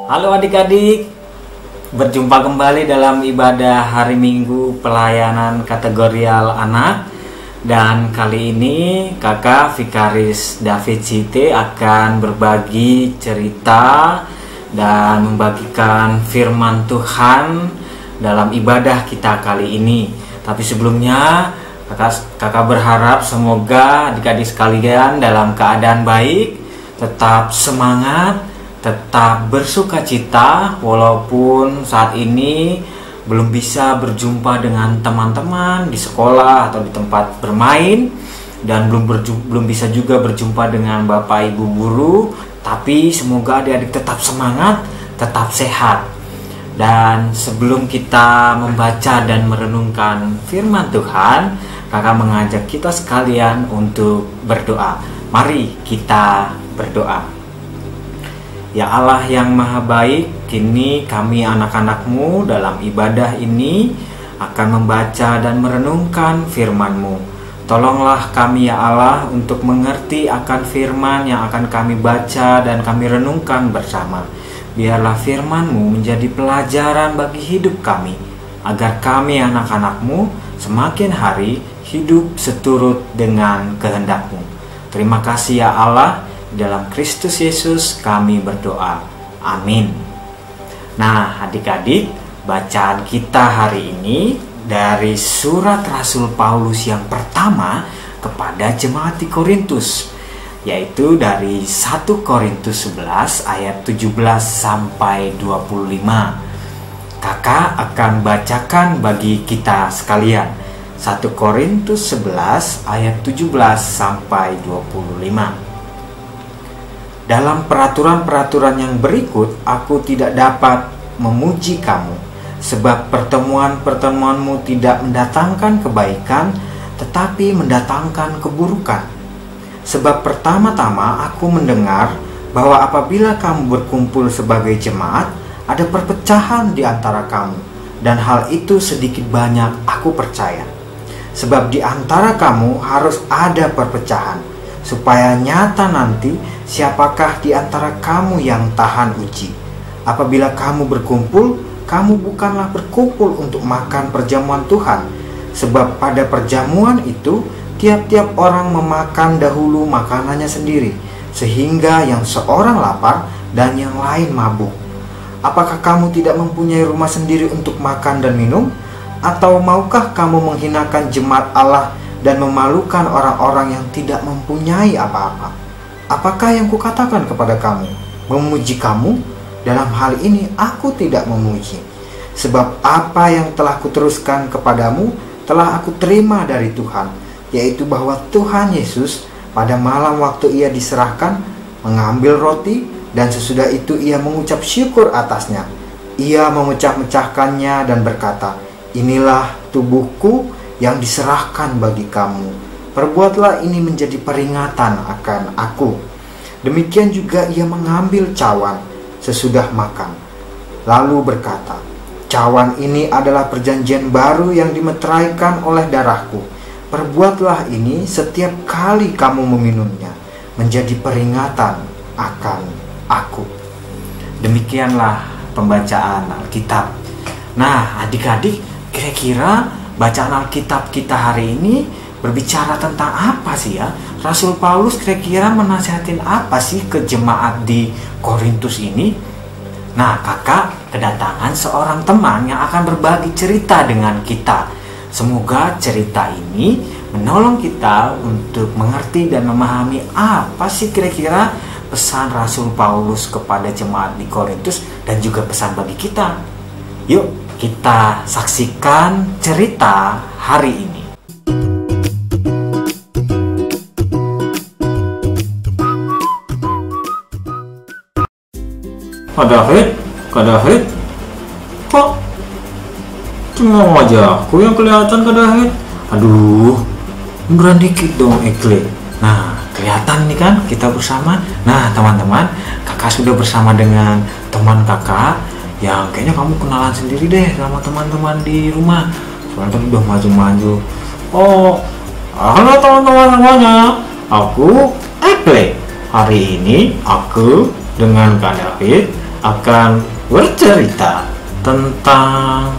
Halo adik-adik, berjumpa kembali dalam ibadah hari Minggu pelayanan kategorial anak. Dan kali ini kakak Vikaris David Cite akan berbagi cerita dan membagikan firman Tuhan dalam ibadah kita kali ini. Tapi sebelumnya kakak berharap semoga adik-adik sekalian dalam keadaan baik, tetap semangat, tetap bersukacita walaupun saat ini belum bisa berjumpa dengan teman-teman di sekolah atau di tempat bermain, dan belum bisa juga berjumpa dengan Bapak Ibu guru. Tapi semoga adik-adik tetap semangat, tetap sehat. Dan sebelum kita membaca dan merenungkan firman Tuhan, kakak mengajak kita sekalian untuk berdoa. Mari kita berdoa. Ya Allah yang maha baik, kini kami anak-anak-Mu dalam ibadah ini akan membaca dan merenungkan firman-Mu. Tolonglah kami ya Allah untuk mengerti akan firman yang akan kami baca dan kami renungkan bersama. Biarlah firman-Mu menjadi pelajaran bagi hidup kami, agar kami anak-anak-Mu semakin hari hidup seturut dengan kehendak-Mu. Terima kasih ya Allah. Dalam Kristus Yesus kami berdoa. Amin. Nah adik-adik, bacaan kita hari ini dari surat Rasul Paulus yang pertama kepada jemaat di Korintus, yaitu dari 1 Korintus 11 ayat 17 sampai 25. Kakak akan bacakan bagi kita sekalian 1 Korintus 11 ayat 17 sampai 25. Dalam peraturan-peraturan yang berikut, aku tidak dapat memuji kamu, sebab pertemuan-pertemuanmu tidak mendatangkan kebaikan, tetapi mendatangkan keburukan. Sebab pertama-tama aku mendengar bahwa apabila kamu berkumpul sebagai jemaat, ada perpecahan di antara kamu, dan hal itu sedikit banyak aku percaya. Sebab di antara kamu harus ada perpecahan, supaya nyata nanti siapakah di antara kamu yang tahan uji. Apabila kamu berkumpul, kamu bukanlah berkumpul untuk makan perjamuan Tuhan, sebab pada perjamuan itu tiap-tiap orang memakan dahulu makanannya sendiri, sehingga yang seorang lapar dan yang lain mabuk. Apakah kamu tidak mempunyai rumah sendiri untuk makan dan minum? Atau maukah kamu menghinakan jemaat Allah dan memalukan orang-orang yang tidak mempunyai apa-apa? Apakah yang kukatakan kepada kamu? Memuji kamu? Dalam hal ini aku tidak memuji. Sebab apa yang telah kuteruskan kepadamu telah aku terima dari Tuhan, yaitu bahwa Tuhan Yesus pada malam waktu ia diserahkan mengambil roti, dan sesudah itu ia mengucap syukur atasnya. Ia memecah-mecahkannya dan berkata, "Inilah tubuhku yang diserahkan bagi kamu. Perbuatlah ini menjadi peringatan akan aku." Demikian juga ia mengambil cawan sesudah makan, lalu berkata, "Cawan ini adalah perjanjian baru yang dimeteraikan oleh darahku. Perbuatlah ini setiap kali kamu meminumnya, menjadi peringatan akan aku." Demikianlah pembacaan Alkitab. Nah adik-adik, kira-kira bacaan Alkitab kita hari ini berbicara tentang apa sih ya? Rasul Paulus kira-kira menasihatin apa sih ke jemaat di Korintus ini? Nah kakak kedatangan seorang teman yang akan berbagi cerita dengan kita. Semoga cerita ini menolong kita untuk mengerti dan memahami apa sih kira-kira pesan Rasul Paulus kepada jemaat di Korintus, dan juga pesan bagi kita. Yuk kita saksikan cerita hari ini. Kak David, kok cuma wajahku yang kelihatan Kak David? Aduh, munduran dikit dong Ekle. Nah, kelihatan nih kan kita bersama. Nah teman-teman, kakak sudah bersama dengan teman kakak yang kayaknya kamu kenalan sendiri deh sama teman-teman di rumah. Soalnya tadi udah maju-maju. Oh, halo teman-teman semuanya, aku Ekle. Hari ini aku dengan Kak David akan bercerita tentang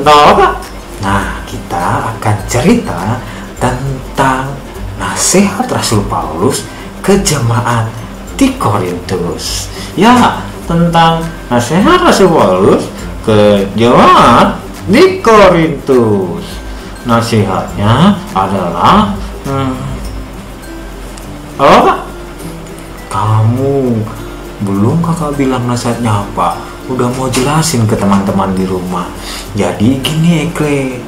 apa? Nah, kita akan cerita tentang nasihat Rasul Paulus ke jemaat di Korintus. Ya, tentang nasihat Rasul Paulus ke jemaat di Korintus. Nasihatnya adalah apa? Kamu belum kakak bilang nasihatnya apa? Udah mau jelasin ke teman-teman di rumah. Jadi gini Ekle,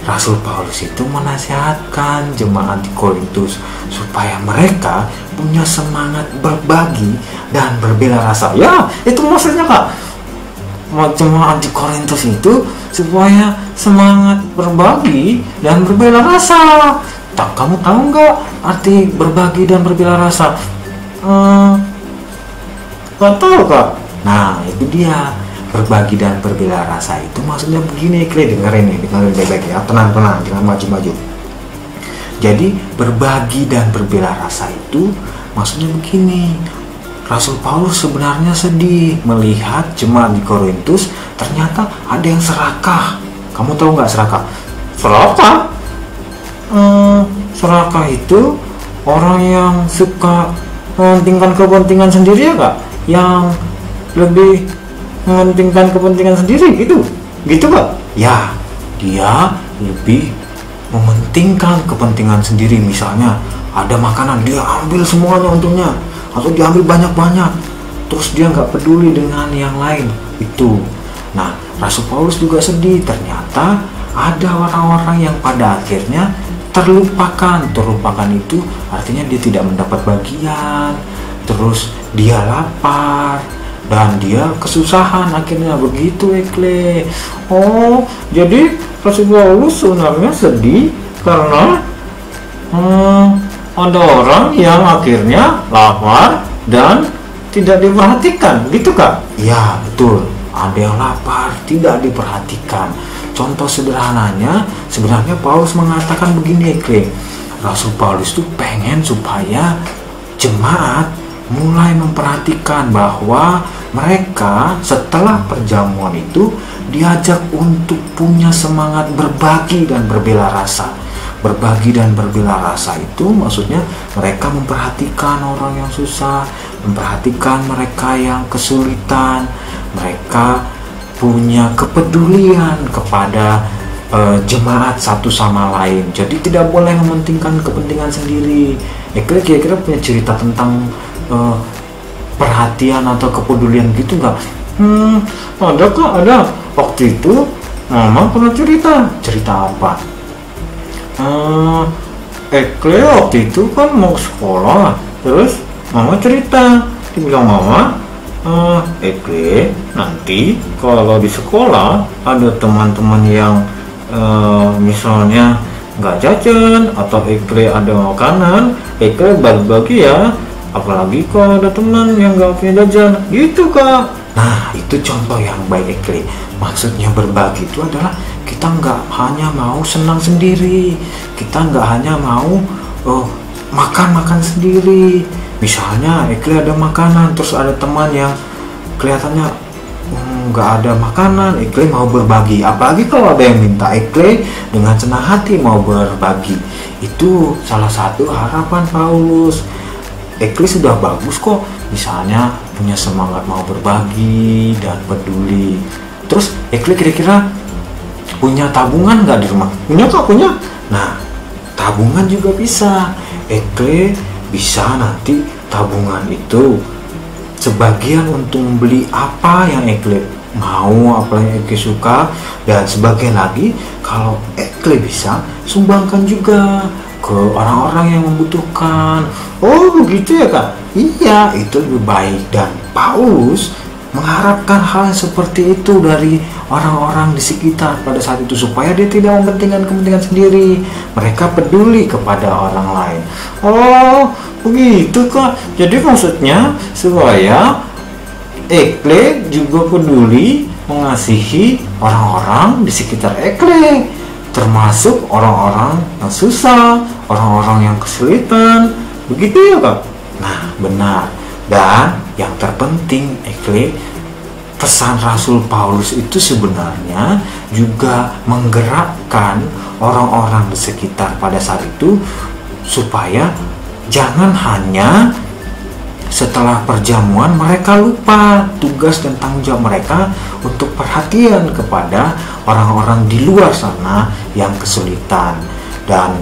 Rasul Paulus itu menasihatkan jemaat di Korintus supaya mereka punya semangat berbagi dan berbela rasa. Ya, itu maksudnya kak. Jemaat di Korintus itu supaya semangat berbagi dan berbela rasa. Kamu tahu nggak arti berbagi dan berbela rasa? Nggak tahu kak. Nah, itu dia, berbagi dan berbela rasa itu maksudnya begini, dengerin baik-baik ya, tenang, jangan maju-maju. Jadi berbagi dan berbela rasa itu maksudnya begini, Rasul Paulus sebenarnya sedih melihat jemaat di Korintus ternyata ada yang serakah. Kamu tahu nggak serakah? Serakah itu orang yang suka mementingkan kepentingan sendiri ya kak, yang lebih mementingkan kepentingan sendiri gitu kak. Ya, dia lebih mementingkan kepentingan sendiri. Misalnya ada makanan, dia ambil semuanya untungnya, atau diambil banyak-banyak, terus dia nggak peduli dengan yang lain itu. Nah, Rasul Paulus juga sedih, ternyata ada orang-orang yang pada akhirnya terlupakan itu artinya dia tidak mendapat bagian, terus dia lapar dan dia kesusahan akhirnya, begitu Ekle. Oh, jadi Rasul Paulus sebenarnya sedih karena ada orang yang akhirnya lapar dan tidak diperhatikan, gitu kak? Ya betul, ada yang lapar tidak diperhatikan. Contoh sederhananya, sebenarnya Paulus mengatakan begini Ekle, Rasul Paulus itu pengen supaya jemaat mulai memperhatikan bahwa mereka setelah perjamuan itu diajak untuk punya semangat berbagi dan berbela rasa. Berbagi dan berbela rasa itu maksudnya mereka memperhatikan orang yang susah, memperhatikan mereka yang kesulitan, mereka punya kepedulian kepada jemaat satu sama lain. Jadi tidak boleh mementingkan kepentingan sendiri. Kira-kira punya cerita tentang perhatian atau kepedulian gitu nggak? Ada kok, ada. Waktu itu mama pernah cerita apa? Ekle waktu itu kan mau sekolah, terus mama cerita, dibilang mama, Ekle nanti kalau di sekolah ada teman-teman yang misalnya nggak jajan atau Ekle ada makanan, Ekle bagi-bagi ya, apalagi kalau ada teman yang nggak punya jajan, gitu kak. Nah, itu contoh yang baik Ekle. Maksudnya berbagi itu adalah kita nggak hanya mau senang sendiri, kita nggak hanya mau makan sendiri. Misalnya Ekle ada makanan, terus ada teman yang kelihatannya nggak ada makanan, Ekle mau berbagi. Apalagi kalau ada yang minta, Ekle dengan senang hati mau berbagi. Itu salah satu harapan Paulus. Ekle sudah bagus kok, misalnya punya semangat mau berbagi dan peduli. Terus Ekle kira-kira punya tabungan nggak di rumah? Punya kok, punya. Nah, tabungan juga bisa. Ekle bisa nanti tabungan itu sebagian untuk membeli apa yang Ekle mau, apa yang Ekle suka, dan sebagian lagi kalau Ekle bisa sumbangkan juga ke orang-orang yang membutuhkan. Oh begitu ya kak? Iya, itu lebih baik. Dan Paulus mengharapkan hal seperti itu dari orang-orang di sekitar pada saat itu, supaya dia tidak mementingkan kepentingan sendiri, mereka peduli kepada orang lain. Oh begitu kak. Jadi maksudnya supaya Ekle juga peduli mengasihi orang-orang di sekitar Ekle, termasuk orang-orang yang susah, orang-orang yang kesulitan, begitu ya kak? Nah benar, Dan yang terpenting, pesan Rasul Paulus itu sebenarnya juga menggerakkan orang-orang di sekitar pada saat itu supaya jangan hanya setelah perjamuan mereka lupa tugas dan tanggung jawab mereka untuk perhatian kepada orang-orang di luar sana yang kesulitan. Dan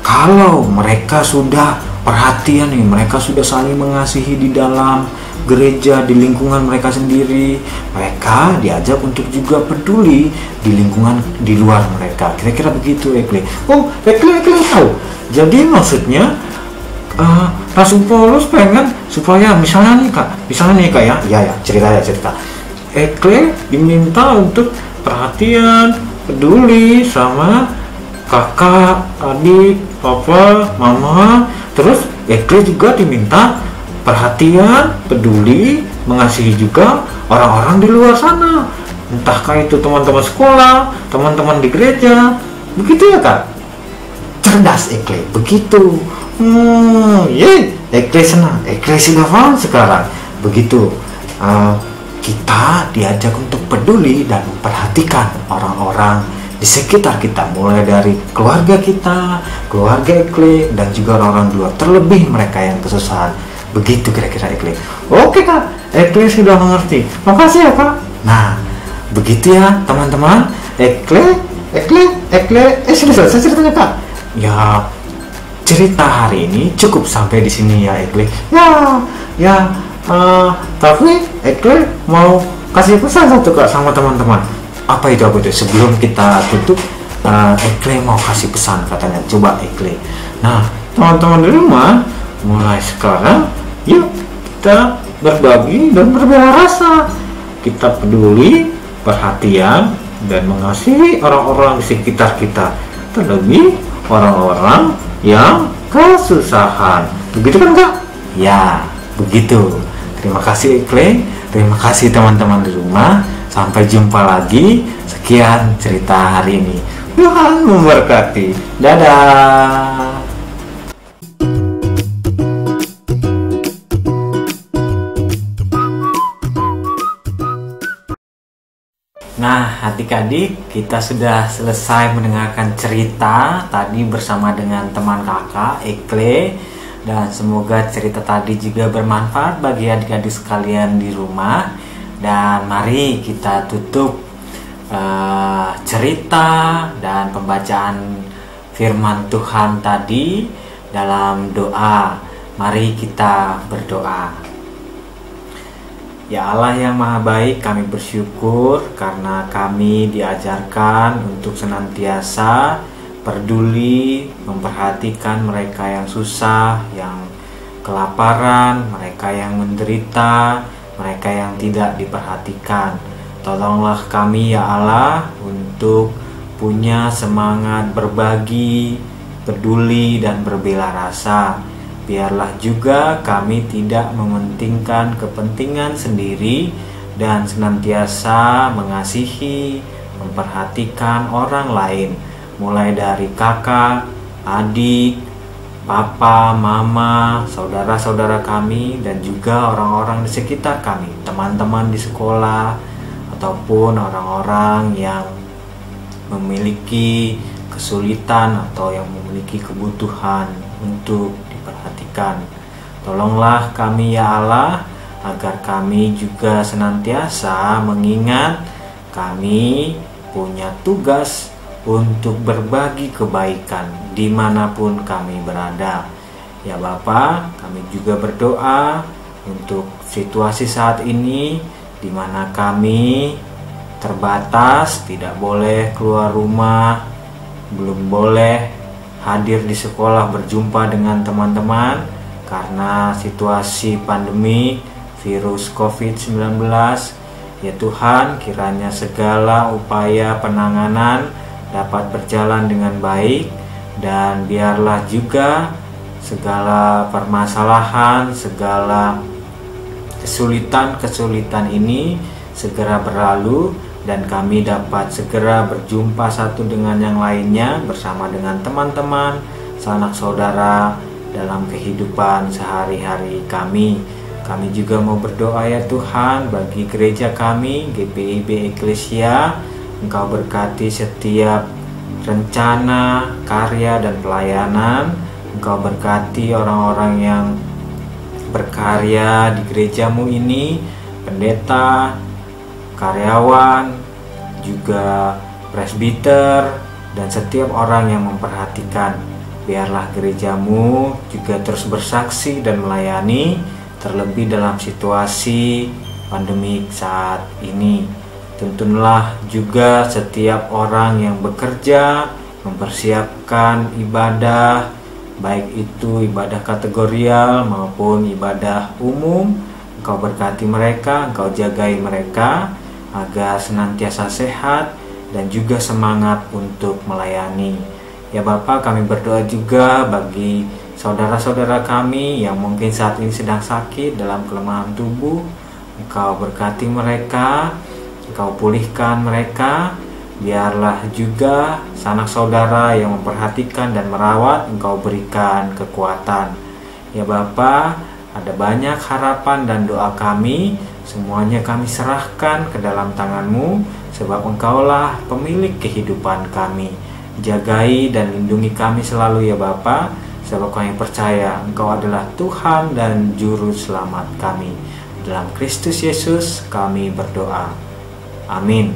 kalau mereka sudah perhatian nih, mereka sudah saling mengasihi di dalam gereja, di lingkungan mereka sendiri, mereka diajak untuk juga peduli di lingkungan di luar mereka. Kira-kira begitu, Oh, tahu. Jadi maksudnya Rasul Paulus pengen supaya misalnya nih kak ya cerita. Diminta untuk perhatian, peduli sama kakak, adik, papa, mama. Terus juga diminta perhatian, peduli, mengasihi juga orang-orang di luar sana, entahkah itu teman-teman sekolah, teman-teman di gereja. Begitu ya kak? Cerdas begitu. Senang, sudah paham sekarang. Begitu, kita diajak untuk peduli dan memperhatikan orang-orang di sekitar kita, mulai dari keluarga kita, keluarga dan juga orang-orang di luar, terlebih mereka yang kesusahan. Begitu kira-kira Oke kak, sudah mengerti. Makasih ya kak. Nah, begitu ya teman-teman. Sudah selesai ceritanya kak. Ya, cerita hari ini cukup sampai di sini ya tapi mau kasih pesan satu kak sama teman-teman. Apa itu sebelum kita tutup? Mau kasih pesan katanya. Coba Nah, teman-teman di rumah, mulai sekarang yuk kita berbagi dan berbela rasa. Kita peduli, perhatian, dan mengasihi orang-orang di sekitar kita, terlebih orang-orang yang kesusahan. Begitu kan kak? Ya, begitu. Terima kasih terima kasih teman-teman di rumah. Sampai jumpa lagi. Sekian cerita hari ini. Tuhan memberkati. Dadah. Nah, adik-adik, kita sudah selesai mendengarkan cerita tadi bersama dengan teman kakak, dan semoga cerita tadi juga bermanfaat bagi adik-adik sekalian di rumah. Dan mari kita tutup cerita dan pembacaan firman Tuhan tadi dalam doa. Mari kita berdoa. Ya Allah yang Maha Baik, kami bersyukur karena kami diajarkan untuk senantiasa peduli, memperhatikan mereka yang susah, yang kelaparan, mereka yang menderita, mereka yang tidak diperhatikan. Tolonglah kami ya Allah untuk punya semangat berbagi, peduli, dan berbela rasa. Biarlah juga kami tidak mementingkan kepentingan sendiri dan senantiasa mengasihi, memperhatikan orang lain, mulai dari kakak, adik, papa, mama, saudara-saudara kami, dan juga orang-orang di sekitar kami, teman-teman di sekolah, ataupun orang-orang yang memiliki kesulitan atau yang memiliki kebutuhan untuk diperhatikan. Tolonglah kami ya Allah, agar kami juga senantiasa mengingat kami punya tugas untuk berbagi kebaikan dimanapun kami berada. Ya Bapa, kami juga berdoa untuk situasi saat ini di mana kami terbatas, tidak boleh keluar rumah, belum boleh hadir di sekolah berjumpa dengan teman-teman karena situasi pandemi virus COVID-19. Ya Tuhan, kiranya segala upaya penanganan dapat berjalan dengan baik, dan biarlah juga segala permasalahan, segala kesulitan ini segera berlalu, dan kami dapat segera berjumpa satu dengan yang lainnya bersama dengan teman-teman, sanak saudara dalam kehidupan sehari-hari kami. Kami juga mau berdoa ya Tuhan bagi gereja kami, GPIB Eklesia. Engkau berkati setiap rencana, karya, dan pelayanan. Engkau berkati orang-orang yang berkarya di gerejamu ini, pendeta, karyawan, juga presbiter, dan setiap orang yang memperhatikan. Biarlah gerejamu juga terus bersaksi dan melayani, terlebih dalam situasi pandemik saat ini. Tuntunlah juga setiap orang yang bekerja mempersiapkan ibadah, baik itu ibadah kategorial maupun ibadah umum. Engkau berkati mereka, Engkau jagai mereka agar senantiasa sehat dan juga semangat untuk melayani. Ya Bapa, kami berdoa juga bagi saudara-saudara kami yang mungkin saat ini sedang sakit dalam kelemahan tubuh. Engkau berkati mereka, Engkau pulihkan mereka. Biarlah juga sanak saudara yang memperhatikan dan merawat, Engkau berikan kekuatan. Ya Bapa, ada banyak harapan dan doa kami, semuanya kami serahkan ke dalam tangan-Mu, sebab Engkaulah pemilik kehidupan kami. Jagai dan lindungi kami selalu ya Bapa, sebab kami percaya Engkau adalah Tuhan dan Juru Selamat kami. Dalam Kristus Yesus kami berdoa. Amin.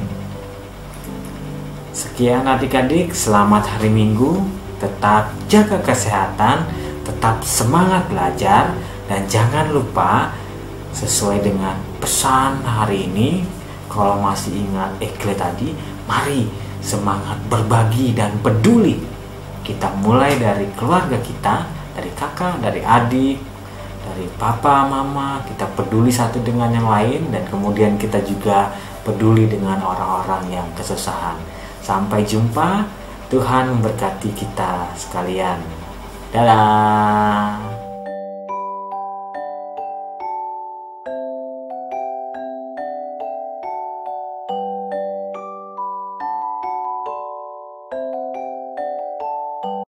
Sekian adik-adik, selamat hari Minggu. Tetap jaga kesehatan, tetap semangat belajar, dan jangan lupa sesuai dengan pesan hari ini, kalau masih ingat Ekle tadi, mari semangat berbagi dan peduli. Kita mulai dari keluarga kita, dari kakak, dari adik, dari papa, mama. Kita peduli satu dengan yang lain, dan kemudian kita juga peduli dengan orang-orang yang kesusahan. Sampai jumpa, Tuhan memberkati kita sekalian. Dadah.